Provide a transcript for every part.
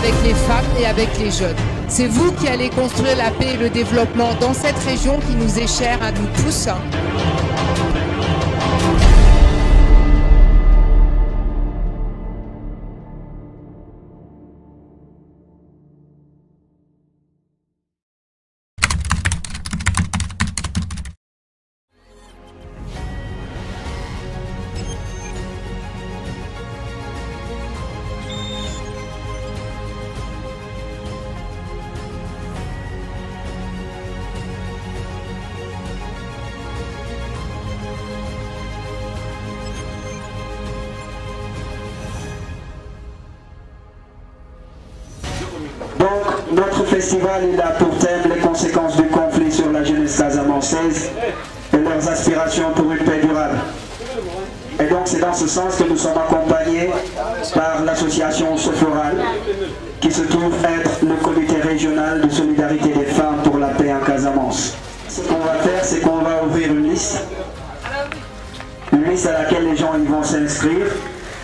avec les femmes et avec les jeunes. C'est vous qui allez construire la paix et le développement dans cette région qui nous est chère à nous tous. Donc, notre festival est là pour thème les conséquences du conflit sur la jeunesse casamançaise et leurs aspirations pour une paix durable. Et donc, c'est dans ce sens que nous sommes accompagnés par l'association Sophoral, qui se trouve être le comité régional de solidarité des femmes pour la paix en Casamance. Ce qu'on va faire, c'est qu'on va ouvrir une liste à laquelle les gens ils vont s'inscrire,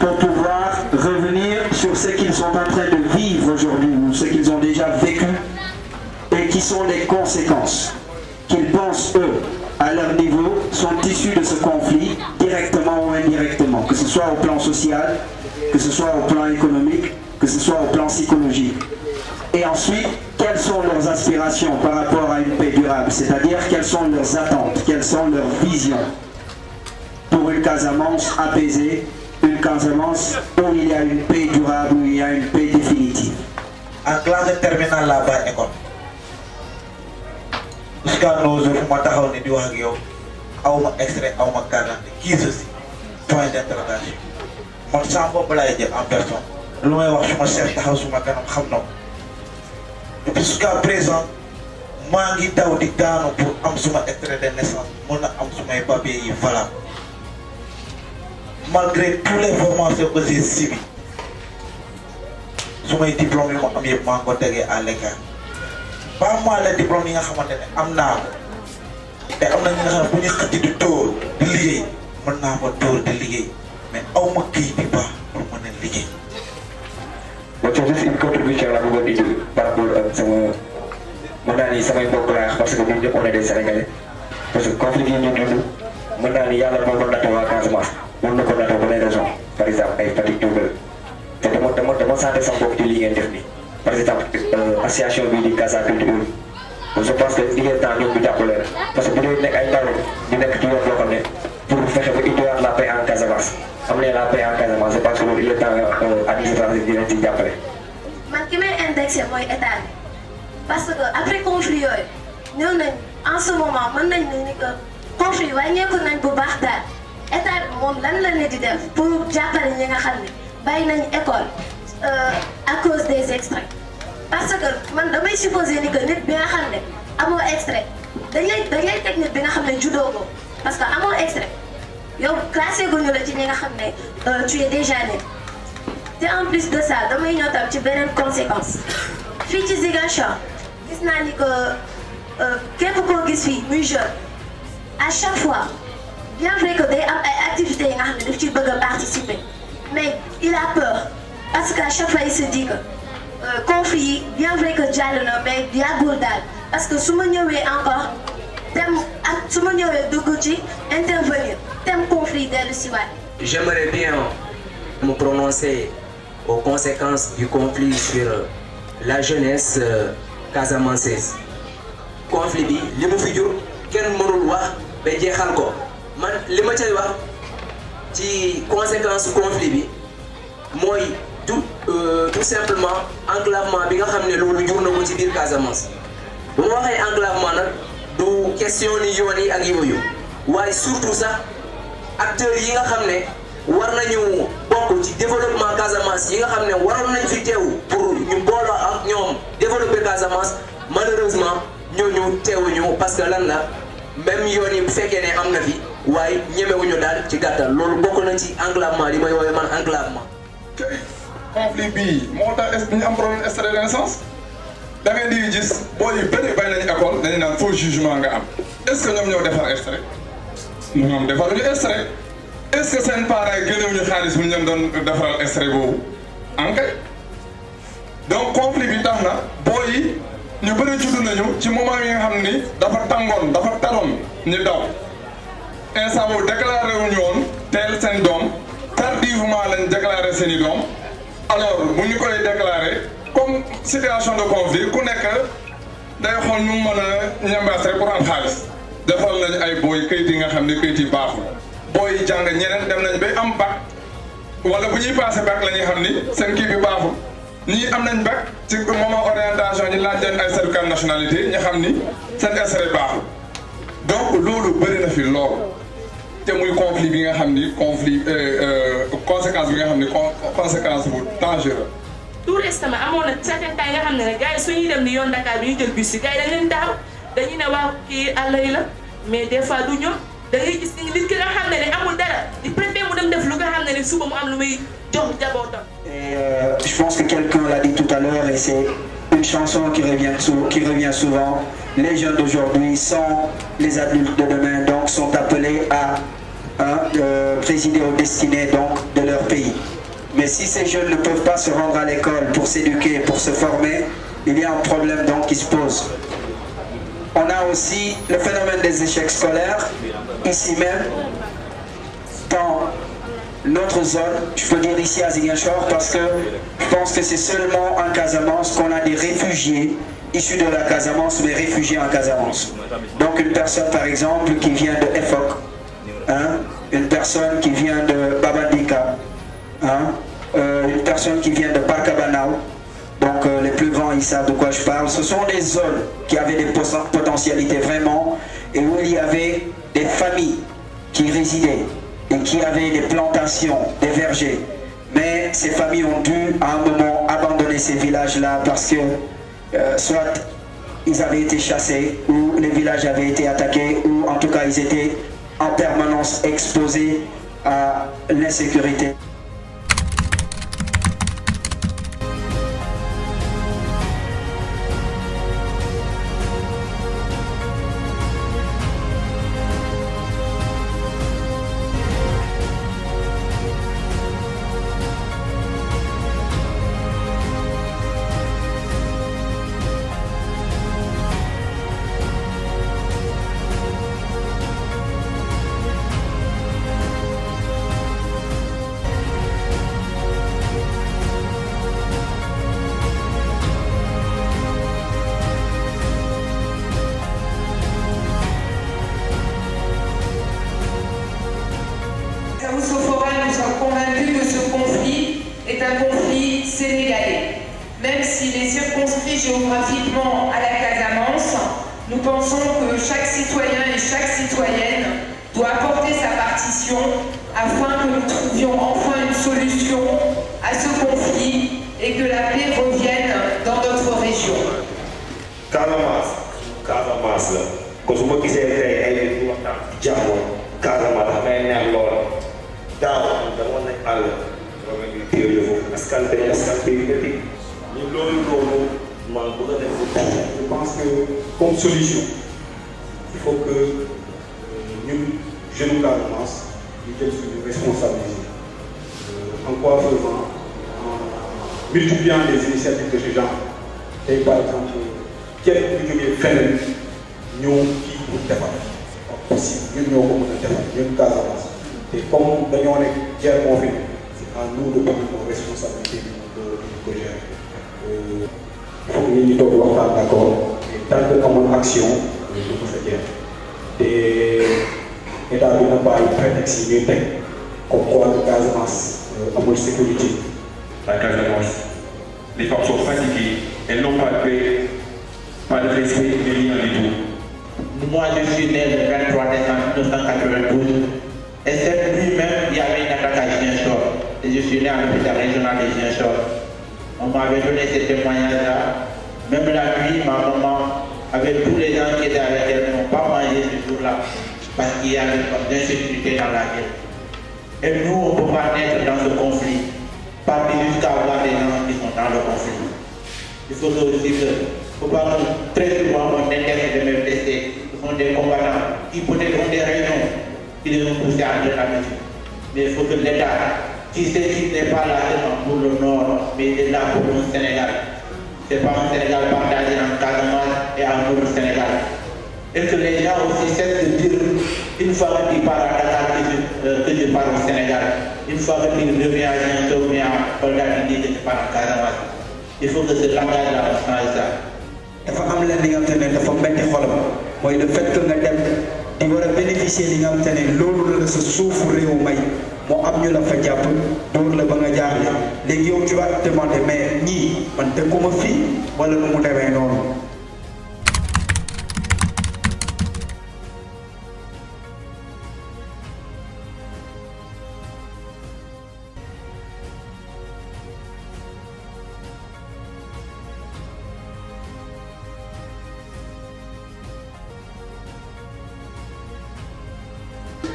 pour pouvoir revenir sur ce qu'ils sont en train de vivre aujourd'hui, ou ce qu'ils ont déjà vécu, et qui sont les conséquences qu'ils pensent, eux, à leur niveau, sont issues de ce conflit, directement ou indirectement, que ce soit au plan social, que ce soit au plan économique, que ce soit au plan psychologique. Et ensuite, quelles sont leurs aspirations par rapport à une paix durable, c'est-à-dire quelles sont leurs attentes, quelles sont leurs visions pour une Casamance apaisée, une Casamance où il y a une paix durable, où il y a une paix définitive. En classe de terminale là-bas, école. Jusqu'à nos jours, je suis dit que je extrait, je carte, qui ceci? Point d'interrogation. Je ne sais pas en personne. Je ne sais pas si je suis jusqu'à présent, je suis pour avoir extrait de naissance, je suis un papier valable. Malgré toutes les formations que j'ai suivies, je suis diplômé à l'écart. Pas moi les diplômes yi nga xamante ne am naa ko te am na ñi nga xam ne bu ñu xëcc di tóor di liggéey mën naa ko tóor di liggéey mais aw ma kii bi baax pour mën a liggéey. donc c'est juste une contribution la bëggoon indi par rapport ak sama mën naa ni samay mbokk laa parce que ñun ñëpp on est des Sénégalais parce que conflit yi ñu dund mën naa ni yàlla moo ko nattoo waa Casamance mën na ko nattoo beneen région par exemple ay Fatick Diourbel te dama santé sama bopp ci li ngeen def nii. Par exemple, l'association de Casa Culture, je pense que il est temps de nous appeler. Parce que nous sommes pour faire la paix en Casamance. Amener la paix en Casamance, je pense qu'il est temps d'administratif de nous appeler. Je suis indexé pour l'État. Parce qu'après le conflit, nous en ce moment, nous avons un conflit, nous avons un barbare. L'État, pour appeler les école. À cause des extraits. Parce que man damay supposer ni que nit bi nga xam ne amoo extrait dañ lay teg nit bi nga xam ne juddoo ko parce que amoo extrait yow classé guñu la ci ñi nga xam ne tu es déjà né. te en plus de ça damay ñëw tam ci beneen conséquence fii ci Ziguinchor gis naa ni que képp koo gis fii muy jeune à chaque fois bien vrai que day am ay activités yi nga xam ne daf ci bëgg a participer mais il a peur. Parce qu'à chaque fois il se dit que conflit, bien vrai que jàll na mais yàggul daal parce que su ma ñëwee encore dem ak su ma ñëwee dugg ci intervenir thème conflit dellu si waat. J'aimerais bien me prononcer aux conséquences du conflit sur la jeunesse casamançaise. Conflit bi li mu fi jur kenn mënul wax ba jeexal ko man li ma cay wax ci conséquence conflit bi mooy. Tout simplement enclavement bi nga xam ne loolu jur na ko ci biir Casamance bu ma waxee enclavement nag du question ni yoon yi ak yooyu waaye surtout sax acteurs yi nga xam ne war nañu bokk ci développement Casamance yi nga xam ne waroon nañ fi teew pour ñu booloo ak ñoom développer Casamance malheureusement ñooñu teewuñu parce que lan la même yoon yi bu fekkee ne am na fi waaye ñemewuñu daal ci gàttal loolu bokk na ci enclavement li may woowee man enclavement. conflit bii moo tax est-ce que ñu am problème extrait de naissance da ngay di gis boo yu bëri bay nañu école dañu naan faux jugement nga am est-ce que ñoom ñoo defar extrait ñoom defaruñu extrait est-ce que seen parents yi génnewuñu xaalis bu ñu doon defaral extrait boobu en kay donc conflit bi tax na booy yi ñu bëri judd nañu ci moment yi nga xam ni dafa tàngoon dafa taroon ñu daw instant boobu déclaré wu ñu woon teel seen doom tardivement lañ déclaré seen i doom alors bu ñu koy déclaré comme situation de conflit ku nekk day xool ñu mën a ñambaas rek pour am xaalis defal nañu ay booy kayit yi nga xam ne kayit yi baaxul booy yi jàng ñeneen dem nañ bay am bac wala bu ñuy passé bac la ñuy xam ni seen kii bi baaxul ñii am nañ bac ci moment orientation ñi laaj leen ay certificat de nationalité ñu xam ni seen extrait baaxul donc loolu bëri na fi lool te muy conflit bi nga xam ni conflit conséquence bi nga xam ni conséquence bu dangereux. tout récemment amoon na certain temps nga xam ne gars yi suñuy dem ni yoon Dakar bi ñu jël bus yi gars yi dañ leen daaw dañuy ne waaw kii àll yi la mais des fois du ñëw da ngay gis nit ki nga xam ne amul dara di préfère mu dem def lu nga xam ne suba mu am lu muy jox jabootam. Et je pense que quelqu'un l'a dit tout à l'heure et c'est une chanson qui revient souvent. Les jeunes d'aujourd'hui sont les adultes de demain, donc sont appelés à présider aux destinées donc, de leur pays. Mais si ces jeunes ne peuvent pas se rendre à l'école pour s'éduquer, pour se former, il y a un problème donc qui se pose. On a aussi le phénomène des échecs scolaires, ici même, dans notre zone, je peux dire ici à Ziguinchor, parce que je pense que c'est seulement en Casamance qu'on a des réfugiés issus de la Casamance, mais réfugiés en Casamance. Donc une personne par exemple qui vient de Efok, une personne qui vient de Babandika, une personne qui vient de Parkabanao, donc les plus grands ils savent de quoi je parle. Ce sont des zones qui avaient des potentialités vraiment et où il y avait des familles qui résidaient et qui avaient des plantations, des vergers. Mais ces familles ont dû à un moment abandonner ces villages-là parce que soit ils avaient été chassés ou les villages avaient été attaqués ou en tout cas ils étaient en permanence exposés à l'insécurité. Nous sommes convaincus que ce conflit est un conflit sénégalais. Même s'il est circonscrit géographiquement à la Casamance, nous pensons que chaque citoyen et chaque citoyenne doit apporter sa partition afin que nous trouvions enfin une solution à ce conflit et que la paix revienne dans notre région. Casamance, là. Quand je me disais que je Casamance, je pense que comme solution, il faut que nous, jeunes Casamance, nous nous responsabiliser. En quoi faisant? En multipliant les initiatives de ce genre. Et par exemple, quel phénomène nous qui nous défendons possible, nous nous défendons, Casamance. Et comme nous avons une guerre confinée, c'est à nous de prendre nos responsabilités de gérer. Il faut que nous soyons d'accord. Et tant que comme action, nous devons faire. Et l'État n'a pas eu prétexte comme quoi le Casamance a moins de sécurité. La Casamance, les femmes sont fatiguées, elles n'ont pas de paix, pas de respect, rien du tout. Moi, je suis né le 23 décembre 1992. Et cette nuit même, il y avait une attaque à Ziguinchor. Et je suis né à l'hôpital régional de Ziguinchor. On m'avait donné ce témoignage-là. Même la nuit, ma maman, avec tous les gens qui étaient avec elle, n'ont pas mangé ce jour-là. Parce qu'il y a une insécurité dans la ville. Et nous, on ne peut pas naître dans ce conflit. Pas jusqu'à avoir des gens qui sont dans le conflit. Il faut aussi que, très souvent, on intéresse de me blesser. Ce sont des combattants qui peut-être ont des raisons qui les ont poussés à entrer la musique. Mais il faut que l'État qui sait qu'il n'est pas là seulement pour le Nord, mais il est là pour le Sénégal. Ce n'est pas un Sénégal partagé en Casamance et en autre Sénégal. Et que les gens aussi cessent de dire, une fois que tu pars à Dakar, que tu pars au Sénégal. Une fois que tu reviens à Nianto, mais à Kolda, tu dis que tu pars en Casamance. Il faut que ce langage-là change ça. dafa am leen li nga xam ne dafa metti xolam mooy le fait que nga dem di war a bénéficier li nga xam ne loolu la sa suufu réew may moo am ñu la fa jàpp dóor la ba nga jaaxle léegi yow tu vas te demander mais ñii man dëkkuma fii wala nu mu demee noonu.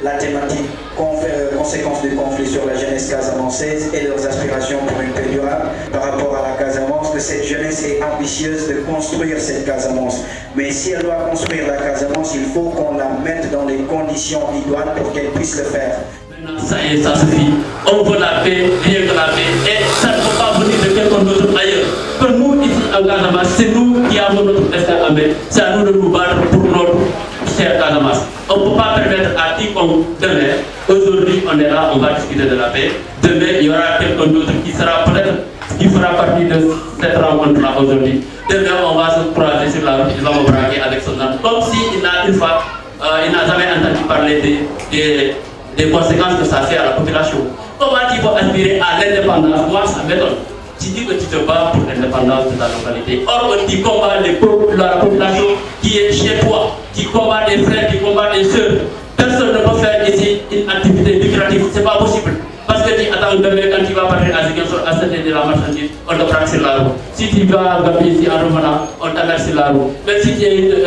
La thématique conséquences du conflit sur la jeunesse casamançaise et leurs aspirations pour une paix durable par rapport à la Casamance, que cette jeunesse est ambitieuse de construire cette Casamance. Mais si elle doit construire la Casamance, il faut qu'on la mette dans les conditions idoines pour qu'elle puisse le faire. Maintenant, ça y est, ça suffit. On veut la paix, rien que la paix, et ça ne peut pas venir de quelqu'un d'autre ailleurs. Que nous, ici en Casamance, c'est nous qui avons notre destin en main. C'est à nous de nous battre pour notre chère Casamance. On ne peut pas permettre à quiconque demain, aujourd'hui on est là, on va discuter de la paix. Demain, il y aura quelqu'un d'autre qui sera peut-être, qui fera partie de cette rencontre-là aujourd'hui. Demain, on va se croiser sur la route, il va me braquer avec son arme. Comme s'il n'a une fois, il n'a jamais entendu parler des conséquences que ça fait à la population. Comment il faut aspirer à l'indépendance? Moi, ça m'étonne. Tu dis que tu te bats pour l'indépendance de ta localité. Or, tu combats la population qui est chez toi, qui combat des frères, qui combat des sœurs. Personne ne peut faire ici une activité lucrative, c'est pas possible. Parce que tu attends demain, quand tu vas partir à Ziguinchor, à cette de la marchandise, on te braque sur la route. Si tu vas à Gabi ici en revenant, on t'amène sur la route. Même si tu es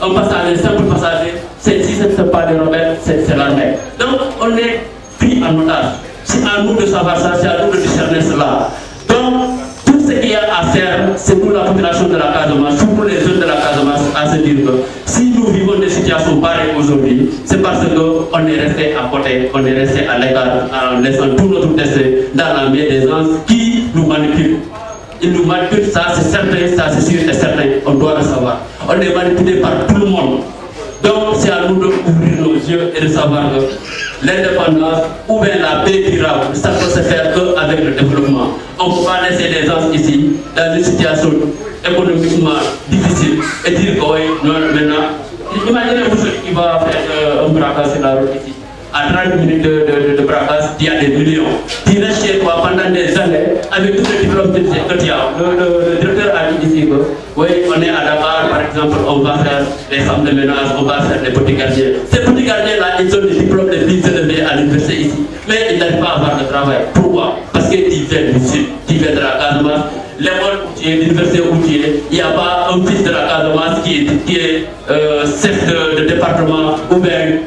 un passager, simple passager, si ce n'est pas des rebelles, c'est l'armée. Donc, on est pris en otage. C'est à nous de savoir ça, c'est à nous de discerner cela. Donc, tout ce qu'il y a à faire, c'est pour la population de la Casamance, pour les jeunes de la Casamance, à se dire que si nous vivons des situations pareilles aujourd'hui, c'est parce qu'on est resté à côté, on est resté à l'écart, en laissant tout notre destin dans la main des gens qui nous manipulent. Ils nous manipulent, ça c'est certain, ça c'est sûr et certain, on doit le savoir. On est manipulé par tout le monde. Donc c'est à nous d'ouvrir nos yeux et de savoir que l'indépendance ou bien la paix durable, ça ne peut se faire qu'avec le développement. On ne peut pas laisser les gens ici dans une situation économiquement difficile et dire que oui, non, maintenant, imaginez-vous celui qui va faire un braquage sur la route ici. À 30 minutes de braquage, il y a des millions. Tu restes chez toi pendant des années avec tous les diplômes que tu as. Le directeur a dit ici que oui, on est à Dakar, par exemple, on va faire les femmes de ménage, on va faire les petits gardiens. Ces petits gardiens-là, ils ont des diplômes les plus élevés à l'université ici. Mais ils n'arrivent pas à avoir de travail. Pourquoi? Parce que tu viens du sud, tu viens de la Casamance. L'école où tu es, l'université où tu es, il n'y a pas un fils de la Casamance qui est chef de département ou bien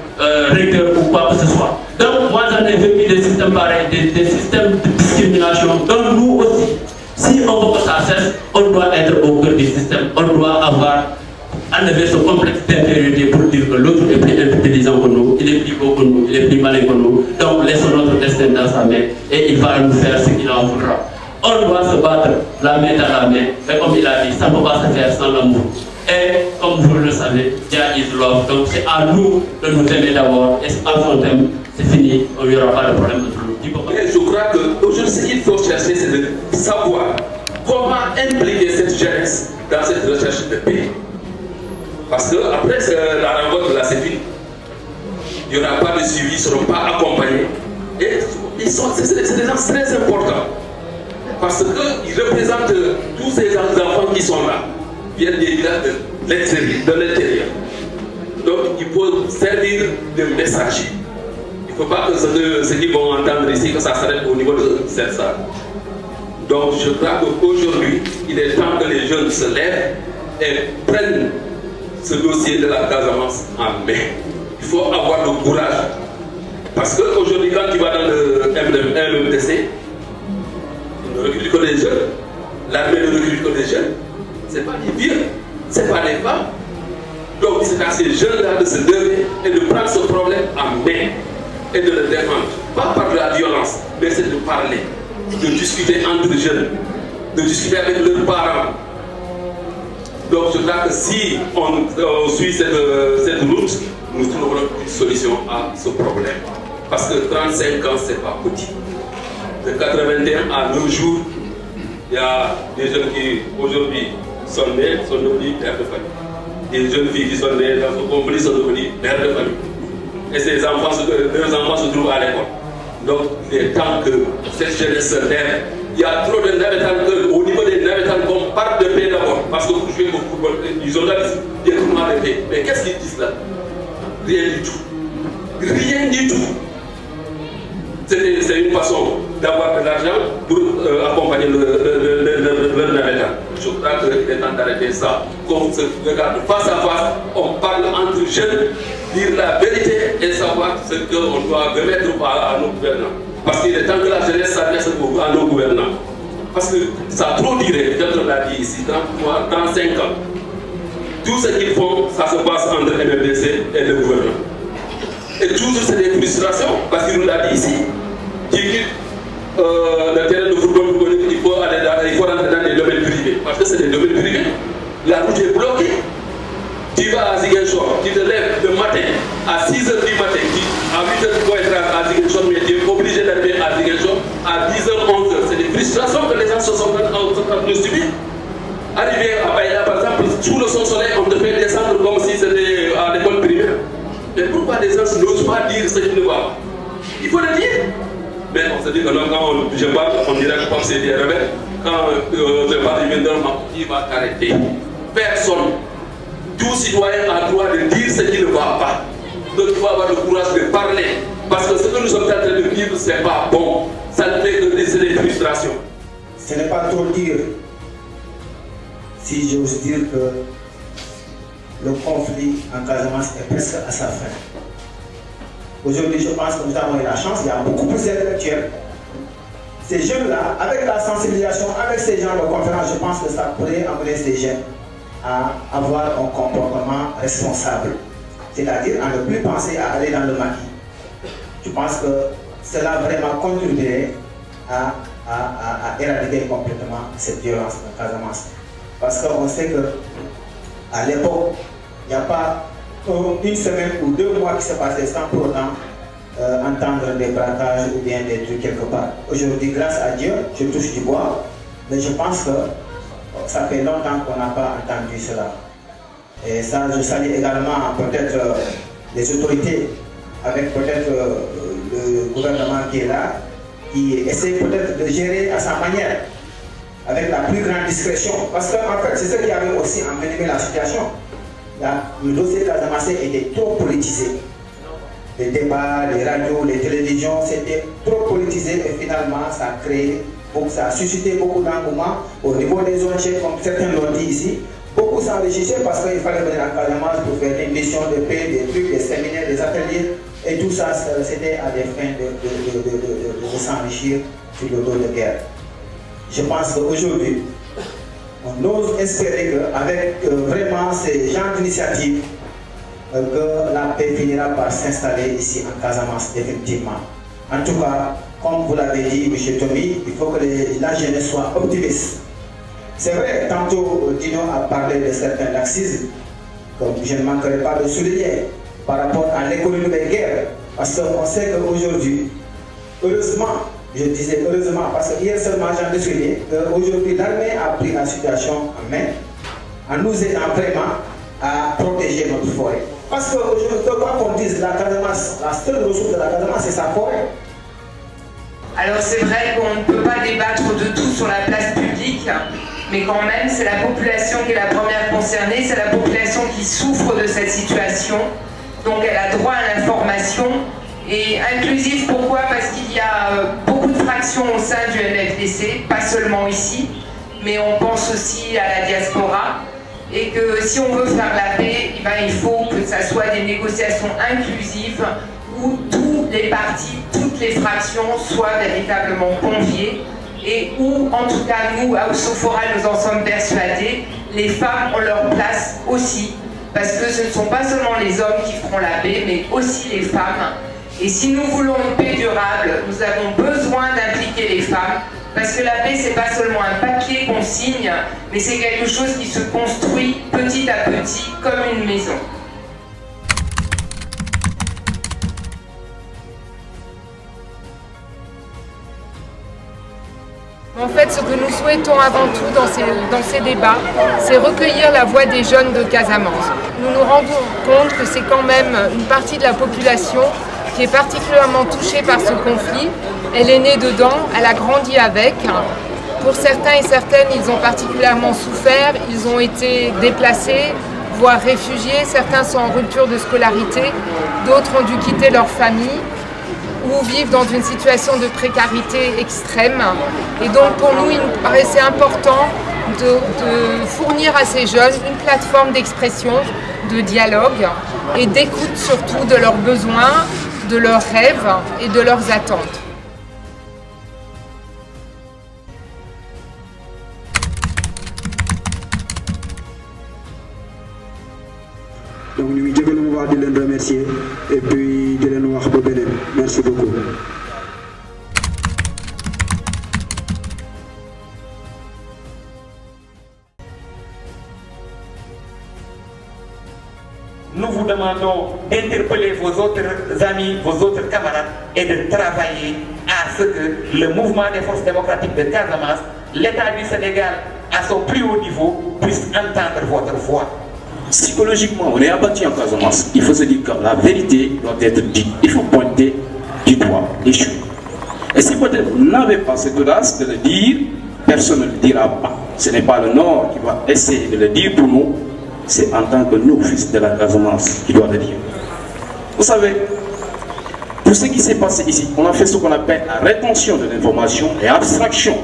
recteur ou quoi que ce soit. Donc moi j'en ai vécu des systèmes pareils, des systèmes de discrimination. Donc nous aussi, si on veut que ça cesse, on doit être au cœur du système. On doit avoir enlevé ce complexe d'infériorité pour dire que l'autre est plus intelligent que nous, il est plus beau que nous, il est plus malin que nous. Donc laissons notre destin dans sa main et il va nous faire ce qu'il en voudra. On doit se battre la main dans la main. Mais comme il a dit, ça ne peut pas se faire sans l'amour. Et comme vous le savez, Dieu is love. Donc c'est à nous de nous aimer d'abord. Et en son thème, c'est fini. Il n'y aura pas de problème entre nous. Et je crois qu'aujourd'hui, ce qu'il faut chercher, c'est de savoir comment impliquer cette jeunesse dans cette recherche de paix. Parce qu'après la rencontre de la CEPI, il n'y aura pas de suivi, ils ne seront pas accompagnés. Et c'est des gens très importants. Parce qu'ils représentent tous ces enfants qui sont là, viennent des villages de l'intérieur. Donc ils peuvent servir de messager. Il ne faut pas que ceux qui vont entendre ici, que ça s'arrête au niveau de cette salle. Donc je crois qu'aujourd'hui, il est temps que les jeunes se lèvent et prennent ce dossier de la Casamance en main. Il faut avoir le courage. Parce qu'aujourd'hui, quand tu vas dans le MDC, ne recrute que les jeunes, l'armée ne recrute que les jeunes, ce n'est pas des vieux, ce n'est pas des femmes. Donc c'est à ces jeunes-là de se lever et de prendre ce problème en main. et de le défendre. Pas par la violence, mais c'est de parler, de discuter entre jeunes, de discuter avec leurs parents. Donc je crois que si on suit cette route, nous trouverons une solution à ce problème. Parce que 35 ans, c'est pas petit. De 81 à nos jours, il y a des jeunes qui aujourd'hui sont nés, sont devenus pères de famille. Des jeunes filles qui sont nées dans ce conflit sont devenues pères de famille. Et leurs enfants se trouvent à l'école. Donc il est temps que cette jeunesse se lève. Il y a trop de navetans au niveau des navetans qu'on parle de paix d'abord. Parce que pour jouer au football, ils organisent des tournois de paix. Mais qu'est-ce qu'ils disent là? Rien du tout. Rien du tout. C'est une façon d'avoir de l'argent pour accompagner le navetan. Je crois qu'il est temps d'arrêter ça. Qu'on se regarde face à face, on parle entre jeunes, dire la vérité et savoir ce qu'on doit remettre à nos gouvernants. Parce qu'il est temps que la jeunesse s'adresse à nos gouvernants. Parce que ça a trop duré, peut-être on l'a dit ici, 33, 35 ans. Tout ce qu'ils font, ça se passe entre MMDC et le gouvernement. Et toujours c'est des frustrations, parce qu'il nous l'a dit ici, qui quitte le terrain de football, il faut rentrer dans des domaines privés, parce que c'est des domaines privés. La route est bloquée. Tu vas à Ziguinchor, tu te lèves le matin à 6h du matin, à 8h tu dois être à Ziguinchor, mais tu es obligé d'arriver à Ziguinchor à 10h, 11h. C'est des frustrations que les gens se sont en train de subir. Arriver à Baïla, par exemple, sous le soleil, on te fait descendre comme si c'était à l'école primaire. Mais pourquoi les gens n'osent pas dire ce qu'ils ne voient pas? Il faut le dire. Mais on se dit que non, quand je parle, on dirait que comme c'est des rebelles. Quand je parle du vendeur, il va t'arrêter. Personne. Tout citoyen a le droit de dire ce qui ne va pas. Donc il faut avoir le courage de parler. Parce que ce que nous sommes en train de vivre, ce n'est pas bon. Ça ne fait que laisser des frustrations. Ce n'est pas trop dire, si j'ose dire que le conflit en Casamance est presque à sa fin. Aujourd'hui, je pense que nous avons eu la chance, il y a beaucoup plus d'intellectuels. Ces jeunes-là, avec la sensibilisation, avec ces gens de conférence, je pense que ça pourrait amener ces jeunes à avoir un comportement responsable. C'est-à-dire à ne plus penser à aller dans le maquis. Je pense que cela vraiment contribuerait à éradiquer complètement cette violence en Casamance. Parce qu'on sait qu'à l'époque, il n'y a pas une semaine ou 2 mois qui s'est passé sans pour autant entendre des braquages ou bien des trucs quelque part. Aujourd'hui, grâce à Dieu, je touche du bois, mais je pense que ça fait longtemps qu'on n'a pas entendu cela. Et ça, je salue également peut-être les autorités, avec peut-être le gouvernement qui est là, qui essaie peut-être de gérer à sa manière, avec la plus grande discrétion. Parce qu'en fait, c'est ce qui avait aussi envenimé la situation. Le dossier Casamance était trop politisé. Les débats, les radios, les télévisions, c'était trop politisé et finalement ça a créé, ça a suscité beaucoup d'engouement au niveau des ONG, comme certains l'ont dit ici. Beaucoup s'enrichissaient parce qu'il fallait venir en Casamance pour faire des missions de paix, des trucs, des séminaires, des ateliers. Et tout ça, c'était à des fins de s'enrichir sur le dos de guerre. Je pense qu'aujourd'hui, on ose espérer qu'avec vraiment ces genres d'initiatives, que la paix finira par s'installer ici en Casamance définitivement. En tout cas, comme vous l'avez dit, M. Tommy, il faut que la jeunesse soit optimiste. C'est vrai, tantôt Dino a parlé de certains laxismes, comme je ne manquerai pas de souligner, par rapport à l'économie de guerre. Parce qu'on sait qu'aujourd'hui, heureusement, je disais heureusement, parce que hier seulement j'en ai souligné qu'aujourd'hui l'armée a pris la situation en main, en nous aidant vraiment à protéger notre forêt. Parce qu'aujourd'hui, quoi qu'on dise, la Casamance, la seule ressource de la Casamance, c'est sa forêt. Alors c'est vrai qu'on ne peut pas débattre de tout sur la place publique, mais quand même c'est la population qui est la première concernée, c'est la population qui souffre de cette situation, donc elle a droit à l'information. Et inclusif, pourquoi? Parce qu'il y a beaucoup de fractions au sein du MFDC, pas seulement ici, mais on pense aussi à la diaspora. Et que si on veut faire la paix, eh ben, il faut que ça soit des négociations inclusives où tous les partis, toutes les fractions soient véritablement conviées et où, en tout cas, nous, à Oussoufoura, nous en sommes persuadés, les femmes ont leur place aussi, parce que ce ne sont pas seulement les hommes qui feront la paix, mais aussi les femmes. Et si nous voulons une paix durable, nous avons besoin d'impliquer les femmes, parce que la paix, c'est pas seulement un papier qu'on signe, mais c'est quelque chose qui se construit petit à petit comme une maison. En fait, ce que nous souhaitons avant tout dans ces débats, c'est recueillir la voix des jeunes de Casamance. Nous nous rendons compte que c'est quand même une partie de la population qui est particulièrement touchée par ce conflit. Elle est née dedans, elle a grandi avec. Pour certains et certaines, ils ont particulièrement souffert, ils ont été déplacés, voire réfugiés. Certains sont en rupture de scolarité, d'autres ont dû quitter leur famille ou vivent dans une situation de précarité extrême. Et donc pour nous, il nous paraissait important de fournir à ces jeunes une plateforme d'expression, de dialogue et d'écoute surtout de leurs besoins, de leurs rêves et de leurs attentes. Donc nous devons les remercier et puis de les voir. Merci beaucoup. Nous vous demandons d'interpeller vos autres amis, vos autres camarades et de travailler à ce que le mouvement des forces démocratiques de Casamance, l'État du Sénégal à son plus haut niveau, puisse entendre votre voix. Psychologiquement, on est abattu en Casamance. Il faut se dire que la vérité doit être dite. Il faut pointer du doigt les choses. Et si peut-être vous n'avez pas cette audace de le dire, personne ne le dira pas. Ce n'est pas le Nord qui va essayer de le dire pour nous. C'est en tant que nous, fils de la Casamance, qui doit le dire. Vous savez, tout ce qui s'est passé ici, on a fait ce qu'on appelle la rétention de l'information et abstraction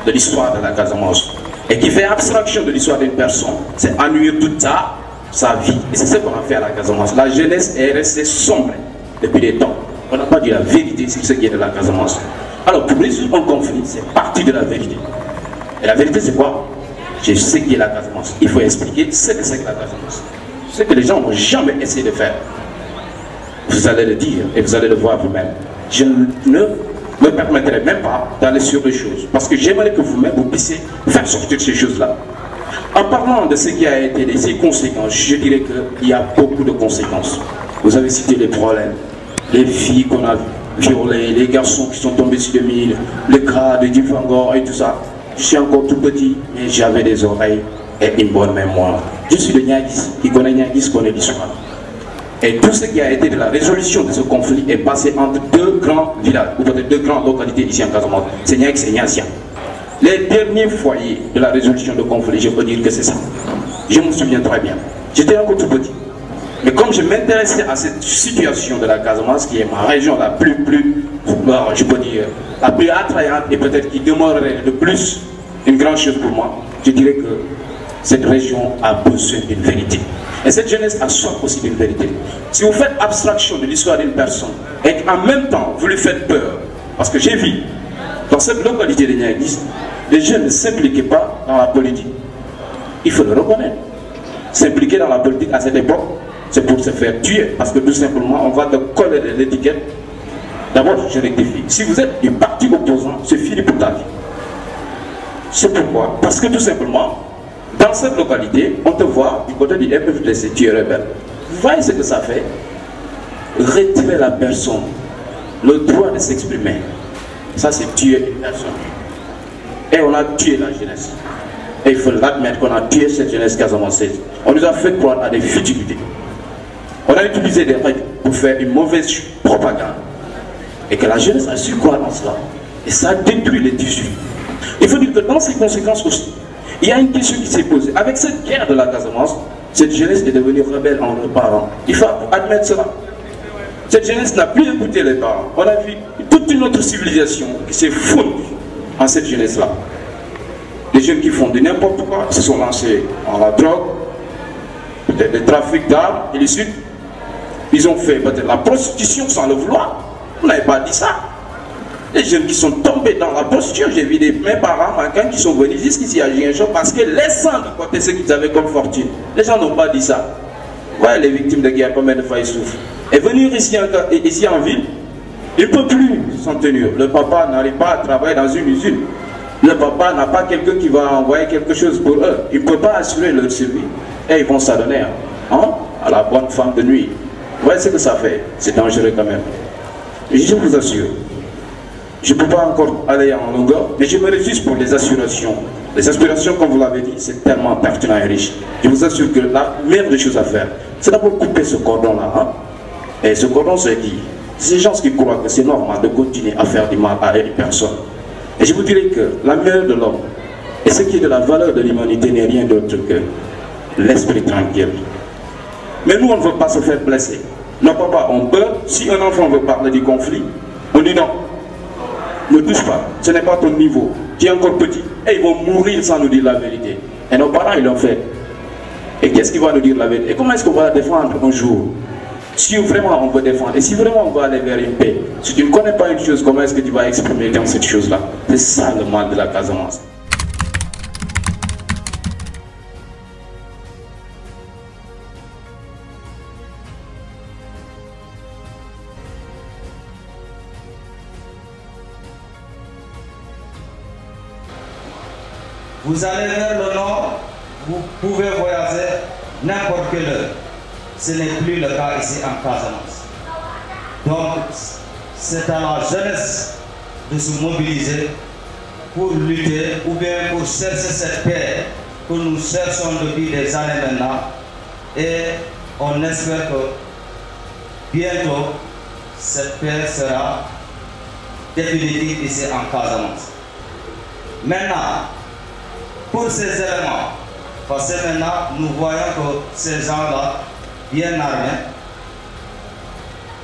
de l'histoire de la Casamance. Et qui fait abstraction de l'histoire d'une personne, c'est annuler toute sa vie. Et c'est ce qu'on a fait à la Casamance. La jeunesse est restée sombre depuis des temps. On n'a pas dit la vérité sur ce qui est de la Casamance. Alors pour résoudre un conflit, c'est partie de la vérité. Et la vérité c'est quoi? Je sais qui est la Casamance. Il faut expliquer ce que c'est que la Casamance. Ce que les gens n'ont jamais essayé de faire. Vous allez le dire et vous allez le voir vous-même. Je ne me permettrai même pas d'aller sur les choses. Parce que j'aimerais que vous-même vous puissiez faire sortir ces choses-là. En parlant de ce qui a été des conséquences, je dirais qu'il y a beaucoup de conséquences. Vous avez cité les problèmes, les filles qu'on a violées, les garçons qui sont tombés sur des mines, le cas de Difangor et tout ça. Je suis encore tout petit, mais j'avais des oreilles et une bonne mémoire. Je suis de Niaguis, qui connaît Niaguis, connaît l'histoire. Et tout ce qui a été de la résolution de ce conflit est passé entre deux grands villages, ou peut-être deux grandes localités ici en Casamance, c'est Niaguis et Niassia. Les derniers foyers de la résolution de conflit, je peux dire que c'est ça. Je me souviens très bien. J'étais encore tout petit. Mais comme je m'intéressais à cette situation de la Casamance, qui est ma région la plus je peux dire, la plus attrayante et peut-être qui demeurerait de plus une grande chose pour moi, je dirais que cette région a besoin d'une vérité. Et cette jeunesse a soif aussi d'une vérité. Si vous faites abstraction de l'histoire d'une personne et qu'en même temps vous lui faites peur, parce que j'ai vu dans cette localité de Niaguis, les jeunes ne s'impliquaient pas dans la politique. Il faut le reconnaître. S'impliquer dans la politique à cette époque, c'est pour se faire tuer, parce que tout simplement on va te coller l'étiquette. D'abord, je rectifie. Si vous êtes du parti opposant, c'est fini pour ta vie. C'est pourquoi? Parce que tout simplement, dans cette localité, on te voit du côté du FFDC, tu es rebelle. Vous voyez ce que ça fait? Retirer la personne le droit de s'exprimer. Ça, c'est tuer une personne. Et on a tué la jeunesse. Et il faut l'admettre qu'on a tué cette jeunesse casamançaise. On nous a fait croire à des futilités. On a utilisé des règles pour faire une mauvaise propagande. Et que la jeunesse a su croire en cela. Et ça détruit les tissus. Il faut dire que dans ces conséquences aussi, il y a une question qui s'est posée. Avec cette guerre de la Casamance, cette jeunesse est devenue rebelle en leurs parents. Il faut admettre cela. Cette jeunesse n'a plus écouté les parents. On a vu toute une autre civilisation qui s'est fondue en cette jeunesse-là. Les jeunes qui font de n'importe quoi, se sont lancés en la drogue, peut-être le trafic d'armes illicites. Ils ont fait peut-être la prostitution sans le vouloir. Vous n'avez pas dit ça. Les jeunes qui sont tombés dans la prostitution, j'ai vu mes parents manquants qui sont venus jusqu'ici à Giencho parce que laissant de côté ce qu'ils avaient comme fortune. Les gens n'ont pas dit ça. Voilà les victimes de guerre, combien de fois ils souffrent. Et venir ici en ville, il ne peut plus s'en tenir. Le papa n'arrive pas à travailler dans une usine. Le papa n'a pas quelqu'un qui va envoyer quelque chose pour eux. Il ne peut pas assurer leur survie. Et ils vont s'adonner à la bonne femme de nuit. Vous voyez ce que ça fait? C'est dangereux quand même. Je vous assure. Je ne peux pas encore aller en longueur, mais je me réjouis pour les aspirations. Les aspirations, comme vous l'avez dit, c'est tellement pertinent et riche. Je vous assure que la meilleure des choses à faire, c'est d'abord couper ce cordon-là. Et ce cordon, c'est qui? C'est ces gens qui croient que c'est normal de continuer à faire du mal à une personne. Et je vous dirais que la meilleure de l'homme, et ce qui est de la valeur de l'humanité, n'est rien d'autre que l'esprit tranquille. Mais nous, on ne veut pas se faire blesser. Nos papas ont peur. Si un enfant veut parler du conflit, on dit non. Ne touche pas, ce n'est pas ton niveau. Tu es encore petit. Et ils vont mourir sans nous dire la vérité. Et nos parents, ils l'ont fait. Et qu'est-ce qui va nous dire la vérité? Et comment est-ce qu'on va la défendre un jour? Si vraiment on veut défendre, et si vraiment on va aller vers une paix, si tu ne connais pas une chose, comment est-ce que tu vas exprimer dans cette chose-là? C'est ça le mal de la Casamance. Vous allez vers le nord, vous pouvez voyager n'importe quelle heure. Ce n'est plus le cas ici en Casamance. Donc, c'est à la jeunesse de se mobiliser pour lutter ou bien pour chercher cette paix que nous cherchons depuis des années maintenant. Et on espère que bientôt, cette paix sera définitive ici en Casamance. Maintenant, pour ces éléments, parce que maintenant nous voyons que ces gens-là, bien armés,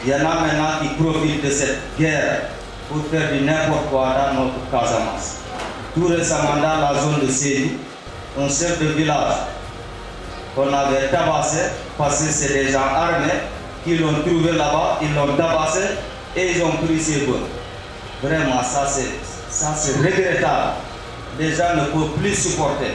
il y en a maintenant qui profitent de cette guerre pour faire du n'importe quoi dans notre Casamance. Tout récemment dans la zone de Sédhiou, un chef de village qu'on avait tabassé, parce que c'est des gens armés qui l'ont trouvé là-bas, ils l'ont tabassé et ils ont pris ses bœufs. Vraiment, ça c'est regrettable. Les gens ne peuvent plus supporter.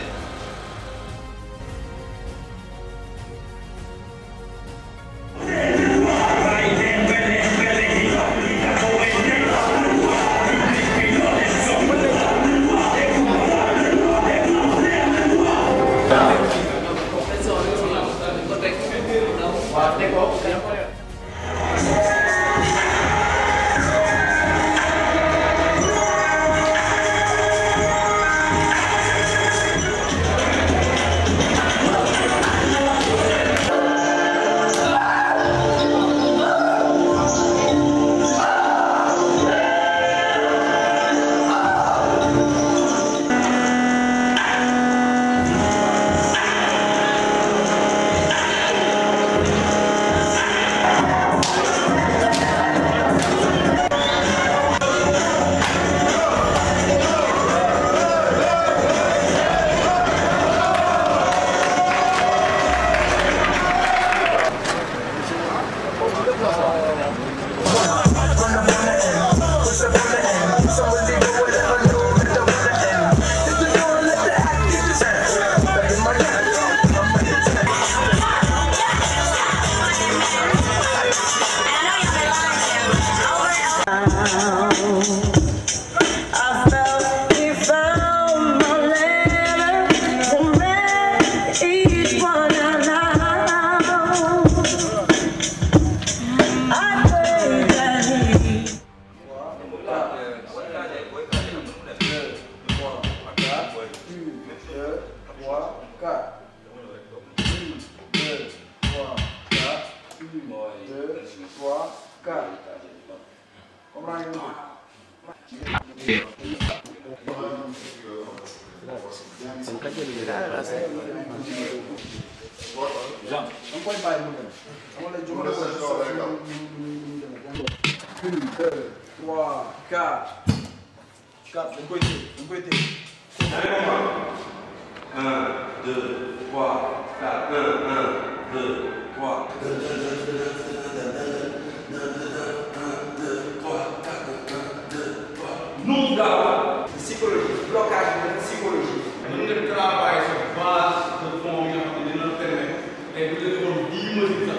Psychologie, blocage de psychologie. Nous travaillons sur base de fonds qui nous permettent de 10 mesures.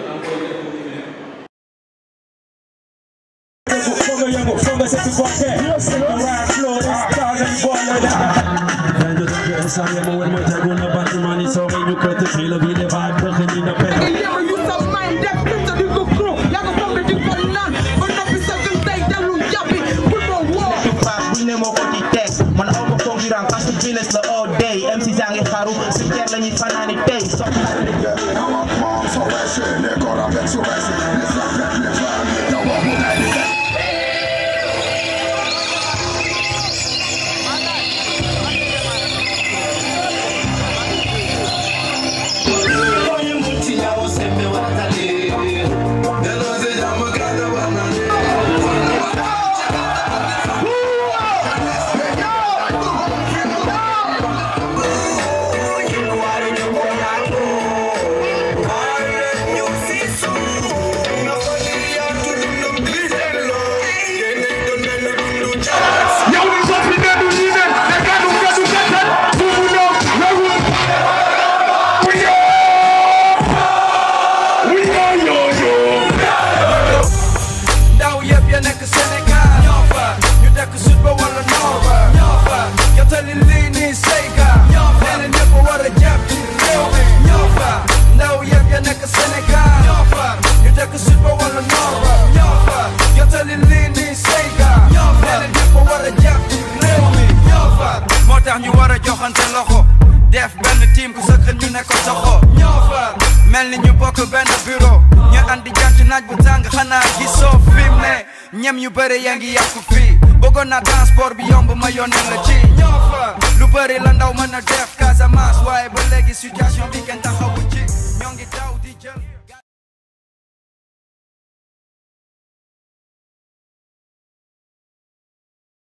c'est tout quoi fait. Le rap flow, les stars and ballers. Man aw ma concurrent parce que business la all day MC Zangi xaru si kër lañuy fanaani tey ñu war a joxante loxo def benn team ku sëkk ñu ne ko soxo ñoo fa mel ni ñu bokk benn bureau ñu andi jant naaj bu tàng xanaa gisoo film ne ñem yu bëri yaa ngi yàqu fii bëggoon naa transport bi yomb ma yónnee la ci ñoo fa lu bëri la ndaw mën a def Casamance waaye ba léegi situation bi kenn taxawu ci ñoo ngi daw di jël